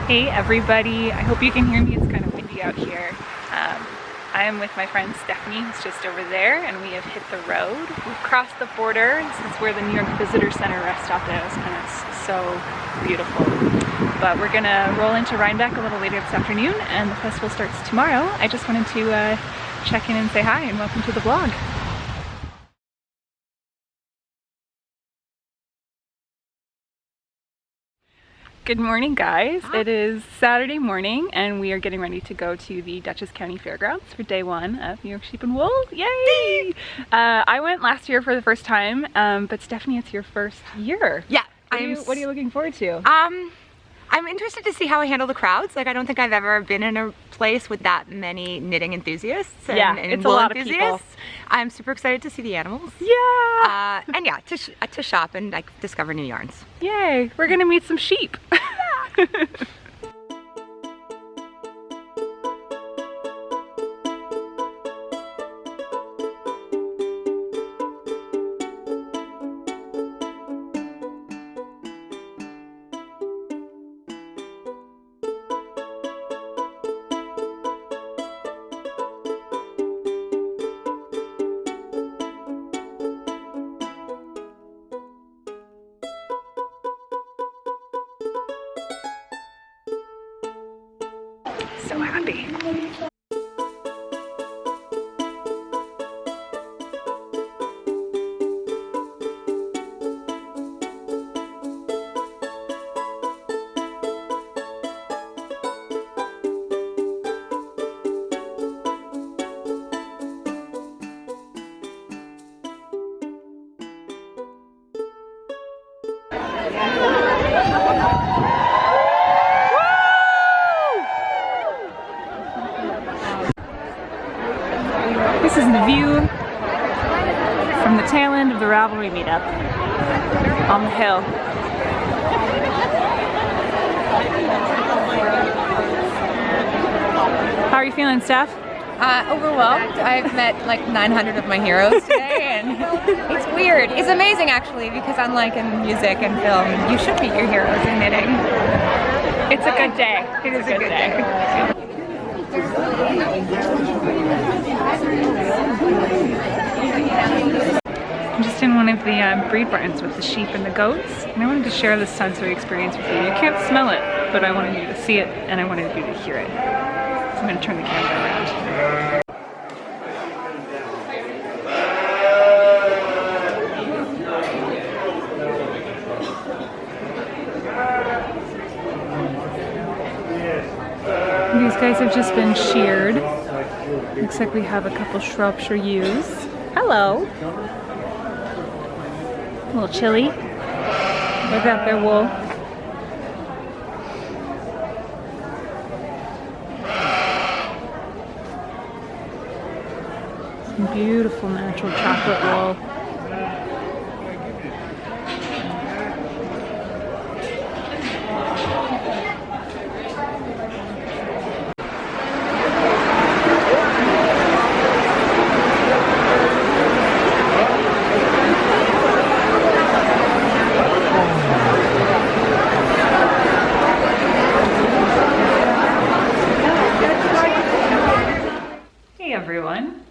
Hey everybody, I hope you can hear me. It's kind of windy out here. I am with my friend Stephanie, who's just over there, and we have hit the road. We've crossed the border. This is where the New York Visitor Center rest stop is, and it's so beautiful. But we're gonna roll into Rhinebeck a little later this afternoon, and the festival starts tomorrow. I just wanted to check in and say hi and welcome to the vlog. Good morning, guys. It is Saturday morning and we are getting ready to go to the Dutchess County Fairgrounds for day one of New York Sheep and Wool. Yay! I went last year for the first time, but Stephanie, it's your first year. Yeah. What are you looking forward to? I'm interested to see how I handle the crowds. Like, I don't think I've ever been in a place with that many knitting enthusiasts and it's wool a lot enthusiasts. of people. I'm super excited to see the animals. Yeah! And yeah, to shop and like discover new yarns. Yay! We're gonna meet some sheep. So happy. This is the view from the tail end of the Ravelry meetup on the hill. How are you feeling, Steph? Overwhelmed. I've met like 900 of my heroes today and it's weird. It's amazing actually, because unlike in music and film, you should meet your heroes in knitting. It's a good day. It is a good day. I'm just in one of the breed barns with the sheep and the goats, and I wanted to share this sensory experience with you. You can't smell it, but I wanted you to see it, and I wanted you to hear it. So I'm going to turn the camera around. These guys have just been sheared. Looks like we have a couple Shropshire ewes. Hello. A little chilly. They've got their wool. Some beautiful natural chocolate wool. Everyone,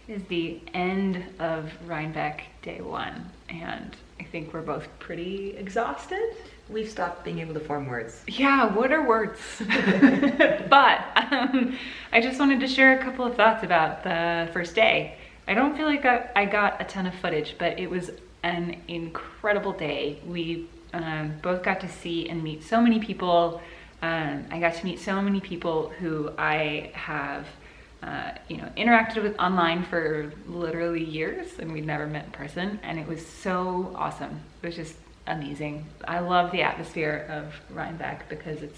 it is the end of Rhinebeck day one, and I think we're both pretty exhausted. We've stopped being able to form words. Yeah, what are words? But I just wanted to share a couple of thoughts about the first day. I don't feel like I got a ton of footage, but it was an incredible day. We both got to see and meet so many people. I got to meet so many people who I have interacted with online for literally years, and we'd never met in person, and it was so awesome. It was just amazing. I love the atmosphere of Rhinebeck because it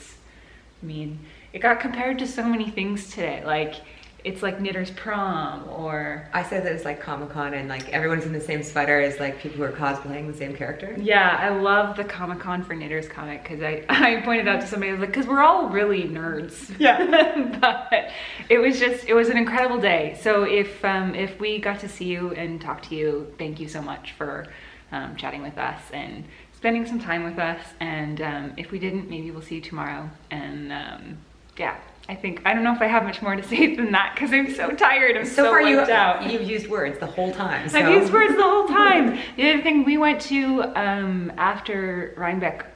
got compared to so many things today. Like, it's like Knitter's Prom, or... I said that it's like Comic-Con and like everyone's in the same sweater as like people who are cosplaying the same character. Yeah, I love the Comic-Con for Knitters comic, because I pointed out to somebody, I was like, because we're all really nerds. Yeah. But it was an incredible day. So if we got to see you and talk to you, thank you so much for chatting with us and spending some time with us, and if we didn't, maybe we'll see you tomorrow. And yeah, I don't know if I have much more to say than that because I'm so tired. I'm so far wiped out. you've used words the whole time. So. I've used words the whole time. The other thing we went to after Rhinebeck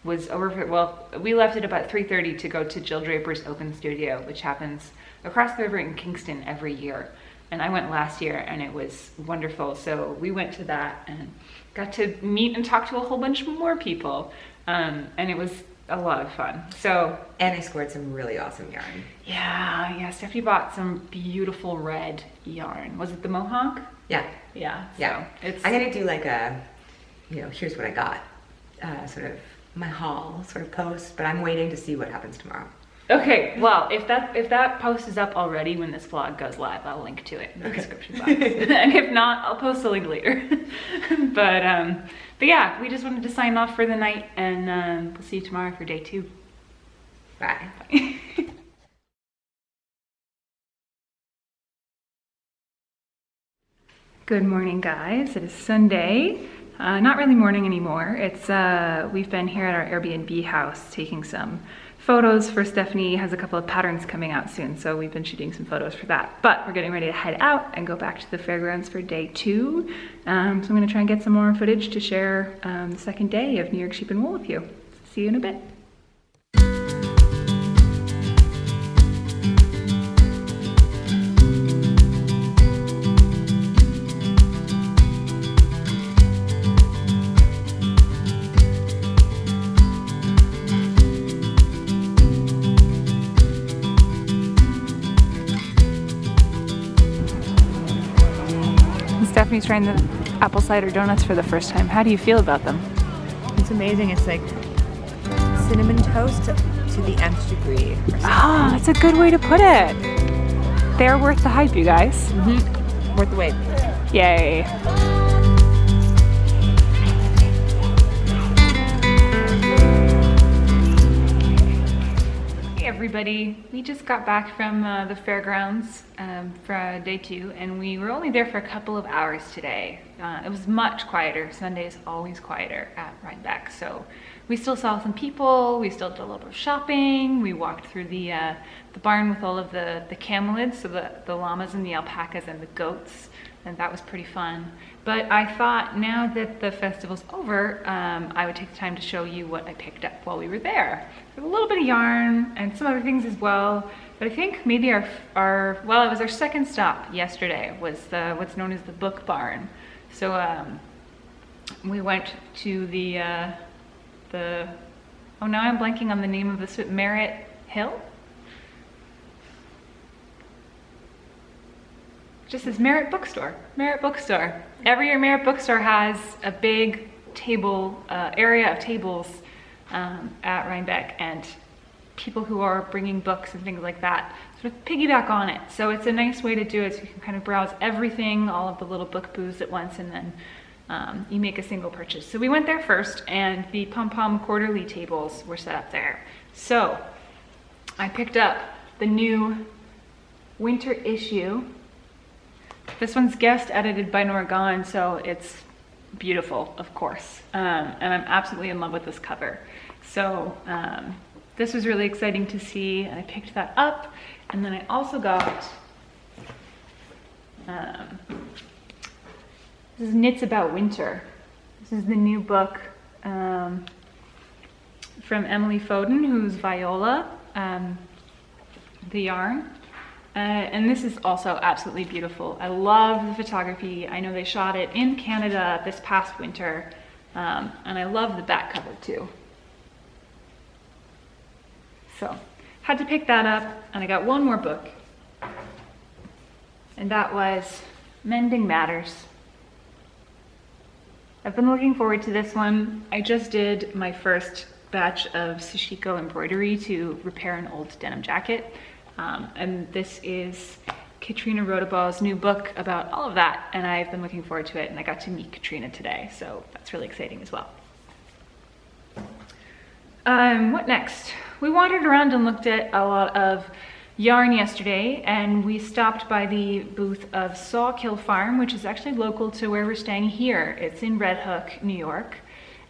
was over, well, we left at about 3:30 to go to Jill Draper's open studio, which happens across the river in Kingston every year. And I went last year and it was wonderful. So we went to that and got to meet and talk to a whole bunch more people. And it was a lot of fun. So, and I scored some really awesome yarn. Yeah, Stephanie bought some beautiful red yarn. Was it the Mohawk? Yeah. So it's, I'm gonna do like a, here's what I got, sort of my haul sort of post, but I'm waiting to see what happens tomorrow. Okay, well, if that post is up already when this vlog goes live, I'll link to it in the description box. And if not, I'll post a link later. But yeah, we just wanted to sign off for the night, and we'll see you tomorrow for day 2. Bye. Good morning, guys. It is Sunday. Not really morning anymore. It's we've been here at our Airbnb house taking some photos for Stephanie. Has a couple of patterns coming out soon, so we've been shooting some photos for that. But we're getting ready to head out and go back to the fairgrounds for day 2. So I'm gonna try and get some more footage to share the second day of New York Sheep and Wool with you. See you in a bit. Stephanie's trying the apple cider donuts for the first time. How do you feel about them? It's amazing. It's like cinnamon toast to the nth degree. Ah, that's a good way to put it. They're worth the hype, you guys. Worth the wait. Yay. Everybody, we just got back from the fairgrounds for day 2, and we were only there for a couple of hours today. It was much quieter. Sunday is always quieter at Rhinebeck, so we still saw some people. We still did a little bit of shopping. We walked through the barn with all of the camelids, so the llamas and the alpacas and the goats, and that was pretty fun. But I thought now that the festival's over, I would take the time to show you what I picked up while we were there. A little bit of yarn and some other things as well. But I think maybe our well, it was our second stop yesterday, was what's known as the book barn. So we went to the oh, now I'm blanking on the name of this, Merritt Hill? Just says Merritt Bookstore. Merritt Bookstore. Every year Merritt Bookstore has a big table, area of tables at Rhinebeck, and people who are bringing books and things like that sort of piggyback on it. So it's a nice way to do it, so you can kind of browse everything, all of the little book booths at once, and then you make a single purchase. So we went there first, and the Pom Pom quarterly tables were set up there. So I picked up the new winter issue. This one's guest edited by Nora Gahn, so it's beautiful, of course. And I'm absolutely in love with this cover. So this was really exciting to see, and I picked that up. And then I also got, this is Knits About Winter. This is the new book from Emily Foden, who's Viola, the yarn. And this is also absolutely beautiful. I love the photography. I know they shot it in Canada this past winter, and I love the back cover too. So, had to pick that up, and I got one more book, and that was Mending Matters. I've been looking forward to this one. I just did my first batch of Sashiko embroidery to repair an old denim jacket. And this is Katrina Rodabau's new book about all of that, and I've been looking forward to it, and I got to meet Katrina today, so that's really exciting as well. What next? We wandered around and looked at a lot of yarn yesterday, and we stopped by the booth of Sawkill Farm, which is actually local to where we're staying here. It's in Red Hook, New York.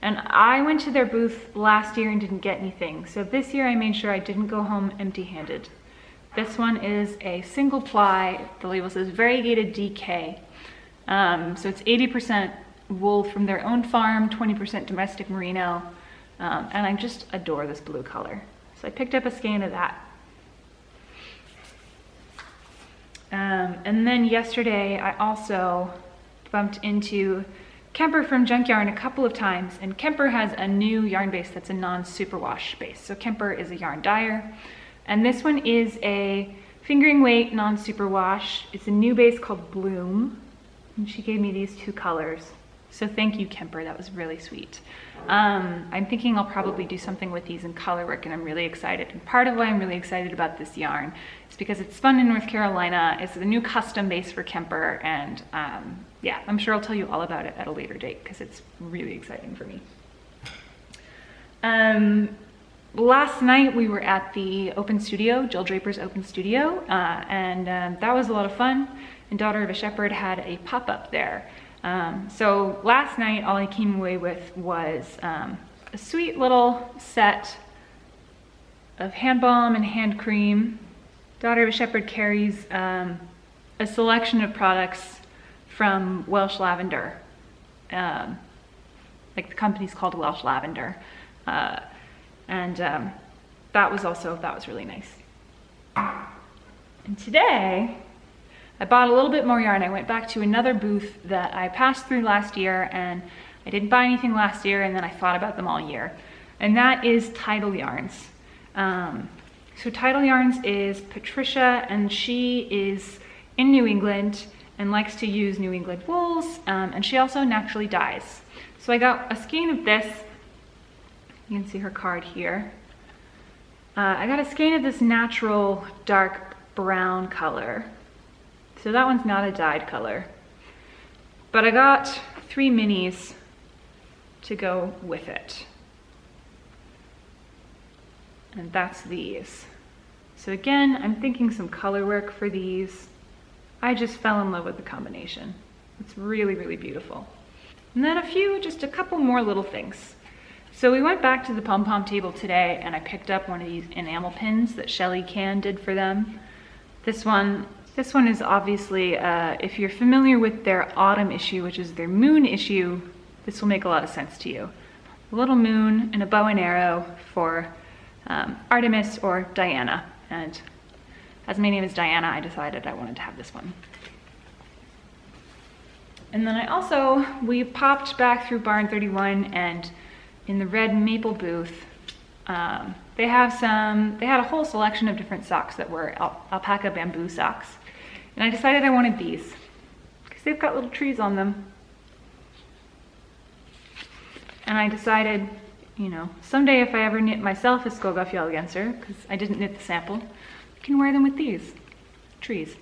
And I went to their booth last year and didn't get anything. So this year I made sure I didn't go home empty-handed. This one is a single ply. The label says variegated DK. So it's 80% wool from their own farm, 20% domestic merino. And I just adore this blue color. So I picked up a skein of that. And then yesterday I also bumped into Kemper from Junk Yarn a couple of times, and Kemper has a new yarn base that's a non-superwash base. So Kemper is a yarn dyer, and this one is a fingering weight non-superwash. It's a new base called Bloom, and she gave me these two colors. So thank you, Kemper, that was really sweet. I'm thinking I'll probably do something with these in colorwork, and I'm really excited. And part of why I'm really excited about this yarn is because it's spun in North Carolina. It's a new custom base for Kemper, and yeah, I'm sure I'll tell you all about it at a later date because it's really exciting for me. Last night we were at the open studio, Jill Draper's open studio, and that was a lot of fun. And Daughter of a Shepherd had a pop-up there. So last night all I came away with was a sweet little set of hand balm and hand cream. Daughter of a Shepherd carries a selection of products from Welsh Lavender. Like the company's called Welsh Lavender. And that was really nice. And today, I bought a little bit more yarn. I went back to another booth that I passed through last year, and I didn't buy anything last year, and then I thought about them all year. And that is Tidal Yarns. So Tidal Yarns is Patricia, and she is in New England and likes to use New England wools, and she also naturally dyes. So I got a skein of this. You can see her card here. I got a skein of this natural dark brown color. So that one's not a dyed color. But I got 3 minis to go with it. And that's these. So again, I'm thinking some color work for these. I just fell in love with the combination. It's really, really beautiful. And then just a couple more little things. So we went back to the pom-pom table today, and I picked up one of these enamel pins that Shelly Can did for them. This one is obviously, if you're familiar with their autumn issue, which is their moon issue, this will make a lot of sense to you. A little moon and a bow and arrow for Artemis or Diana. And as my name is Diana, I decided I wanted to have this one. And then we popped back through Barn 31, and in the red maple booth, they had a whole selection of different socks that were alpaca bamboo socks. And I decided I wanted these because they've got little trees on them. And I decided, you know, someday if I ever knit myself a Skogafjallgenser, because I didn't knit the sample, I can wear them with these trees.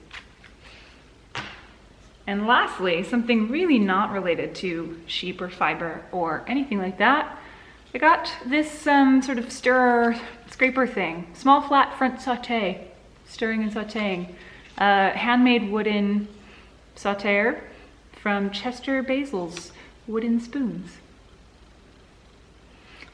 And lastly, something really not related to sheep or fiber or anything like that, I got this sort of scraper thing, small flat front sauté, stirring and sautéing, handmade wooden sautéer from Chester Basil's Wooden Spoons.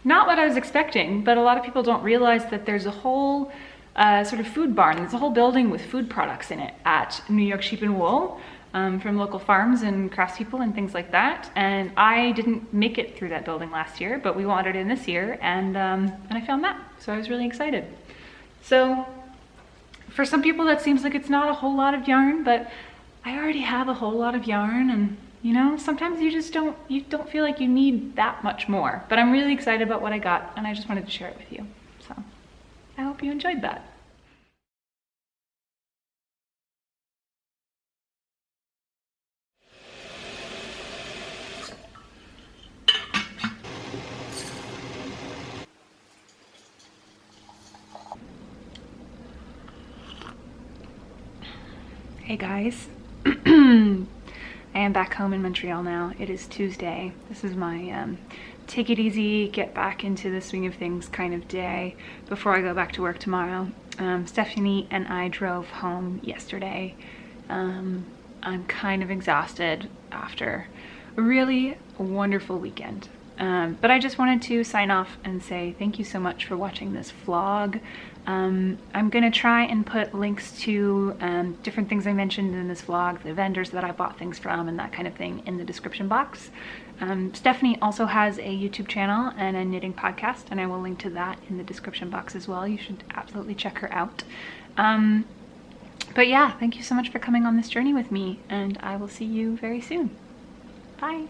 Not what I was expecting, but a lot of people don't realize that there's a whole sort of food barn. There's a whole building with food products in it at New York Sheep and Wool. From local farms and craftspeople and things like that. And I didn't make it through that building last year, but we wandered in this year, and I found that. So I was really excited. So for some people that seems like it's not a whole lot of yarn, but I already have a whole lot of yarn, and you know, sometimes you don't feel like you need that much more. But I'm really excited about what I got, and I just wanted to share it with you. So I hope you enjoyed that. Hey guys, I am back home in Montreal now. It is Tuesday. This is my take it easy, get back into the swing of things kind of day before I go back to work tomorrow. Stephanie and I drove home yesterday. I'm kind of exhausted after a really wonderful weekend. But I just wanted to sign off and say thank you so much for watching this vlog. I'm gonna try and put links to different things I mentioned in this vlog, the vendors that I bought things from and that kind of thing, in the description box. Stephanie also has a YouTube channel and a knitting podcast, and I will link to that in the description box as well. You should absolutely check her out. But yeah, thank you so much for coming on this journey with me, and I will see you very soon. Bye.